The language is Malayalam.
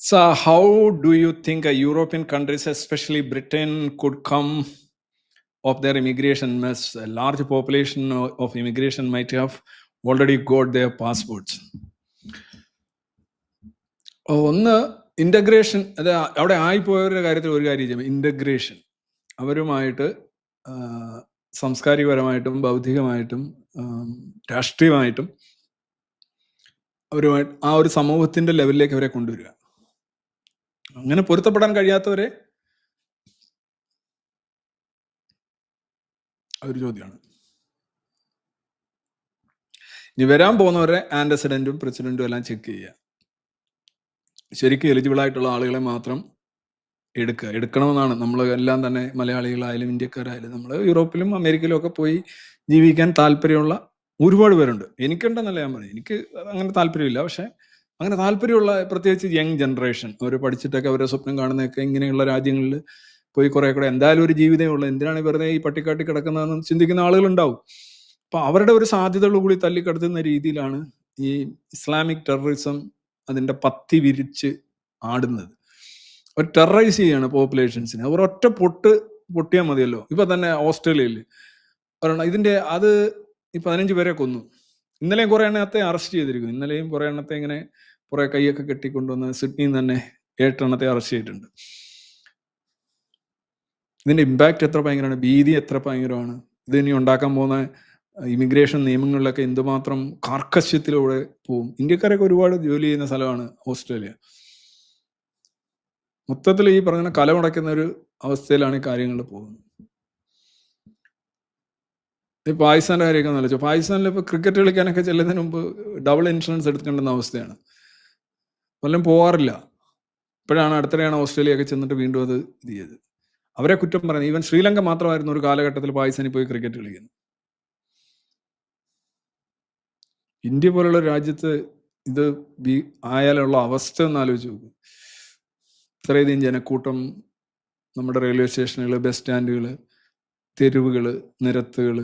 So, how do you think European countries, especially Britain, could come of their immigration mess? A large population of immigration might have already got their passports. ഒന്ന് ഇൻ്റഗ്രേഷൻ, അത് അവിടെ ആയിപ്പോയവരുടെ കാര്യത്തിൽ ഒരു കാര്യം ചെയ്യും. ഇൻ്റഗ്രേഷൻ അവരുമായിട്ട് സാംസ്കാരികപരമായിട്ടും ബൗദ്ധികമായിട്ടും രാഷ്ട്രീയമായിട്ടും അവരുമായിട്ട് ആ ഒരു സമൂഹത്തിൻ്റെ ലെവലിലേക്ക് അവരെ കൊണ്ടുവരിക. അങ്ങനെ പൊരുത്തപ്പെടാൻ കഴിയാത്തവരെ ഒരു ചോദ്യമാണ്. ഇനി വരാൻ പോകുന്നവരെ ആൻറ്റസിഡൻറ്റും പ്രസിഡൻറ്റും എല്ലാം ചെക്ക് ചെയ്യുക. ശരിക്കും എലിജിബിൾ ആയിട്ടുള്ള ആളുകളെ മാത്രം എടുക്കണമെന്നാണ്. നമ്മൾ എല്ലാം തന്നെ മലയാളികളായാലും ഇന്ത്യക്കാരായാലും നമ്മൾ യൂറോപ്പിലും അമേരിക്കയിലും ഒക്കെ പോയി ജീവിക്കാൻ താല്പര്യമുള്ള ഒരുപാട് പേരുണ്ട്. എനിക്കുണ്ടെന്നല്ല ഞാൻ പറയും, എനിക്ക് അങ്ങനെ താല്പര്യമില്ല. പക്ഷെ അങ്ങനെ താല്പര്യമുള്ള പ്രത്യേകിച്ച് യങ് ജനറേഷൻ, അവർ പഠിച്ചിട്ടൊക്കെ അവരുടെ സ്വപ്നം കാണുന്നതൊക്കെ ഇങ്ങനെയുള്ള രാജ്യങ്ങളിൽ പോയി കുറെ കൂടെ എന്തായാലും ഒരു ജീവിതമുള്ള, എന്തിനാണ് വെറുതെ ഈ പട്ടിക്കാട്ടി കിടക്കുന്നതെന്ന് ചിന്തിക്കുന്ന ആളുകളുണ്ടാവും. അപ്പൊ അവരുടെ ഒരു സാധ്യതകൾ കൂടി തല്ലിക്കടത്തുന്ന രീതിയിലാണ് ഈ ഇസ്ലാമിക് ടെററിസം അതിന്റെ പത്തി വിരിച്ച് ആടുന്നത്. ഒരു ടെററൈസ് ചെയ്യാണ് പോപ്പുലേഷൻസിനെ. ഒരൊറ്റ പൊട്ടിയാൽ മതിയല്ലോ. ഇപ്പൊ തന്നെ ഓസ്ട്രേലിയയിൽ ഒരെണ്ണം ഇതിന്റെ അത് ഈ 15 പേരെ കൊന്നു. ഇന്നലെയും കുറെ എണ്ണത്തെ അറസ്റ്റ് ചെയ്തിരിക്കുന്നു. ഇന്നലെയും കുറെ എണ്ണത്തെ ഇങ്ങനെ കുറെ കൈയൊക്കെ കെട്ടിക്കൊണ്ടുവന്ന് സിഡ്നിയിൽ തന്നെ 8 എണ്ണത്തെ അറസ്റ്റ് ചെയ്തിട്ടുണ്ട്. ഇതിന്റെ ഇമ്പാക്റ്റ് എത്ര ഭയങ്കരമാണ്, ഭീതി എത്ര ഭയങ്കരമാണ്. ഇത് ഇനി ഉണ്ടാക്കാൻ പോകുന്ന ഇമിഗ്രേഷൻ നിയമങ്ങളിലൊക്കെ എന്തുമാത്രം കാർക്കശ്യത്തിലൂടെ പോവും. ഇന്ത്യക്കാരൊക്കെ ഒരുപാട് ജോലി ചെയ്യുന്ന സ്ഥലമാണ് ഓസ്ട്രേലിയ. മൊത്തത്തിൽ ഈ പറഞ്ഞ കലമുടക്കുന്ന ഒരു അവസ്ഥയിലാണ് ഈ കാര്യങ്ങൾ പോകുന്നത്. ഈ പാകിസ്ഥാന്റെ കാര്യമൊക്കെ നല്ല പാകിസ്ഥാനിൽ ഇപ്പൊ ക്രിക്കറ്റ് കളിക്കാനൊക്കെ ചെല്ലുന്നതിന് മുമ്പ് ഡബിൾ ഇൻഷുറൻസ് എടുക്കേണ്ടുന്ന അവസ്ഥയാണ്. വല്ലതും പോകാറില്ല. ഇപ്പോഴാണ് അടുത്തിടെയാണ് ഓസ്ട്രേലിയ ഒക്കെ ചെന്നിട്ട് വീണ്ടും അത് ഇത് ചെയ്ത്. അവരെ കുറ്റം പറയുന്നത്. ഈവൻ ശ്രീലങ്ക മാത്രമായിരുന്നു ഒരു കാലഘട്ടത്തിൽ പാകിസ്ഥാനിൽ പോയി ക്രിക്കറ്റ് കളിക്കുന്നത്. ഇന്ത്യ പോലുള്ള രാജ്യത്ത് ഇത് ആയാലുള്ള അവസ്ഥ ഒന്ന് ആലോചിച്ച് നോക്കും. ഇത്രയധികം ജനക്കൂട്ടം, നമ്മുടെ റെയിൽവേ സ്റ്റേഷനുകൾ, ബസ് സ്റ്റാൻഡുകൾ, തെരുവുകൾ, നിരത്തുകൾ,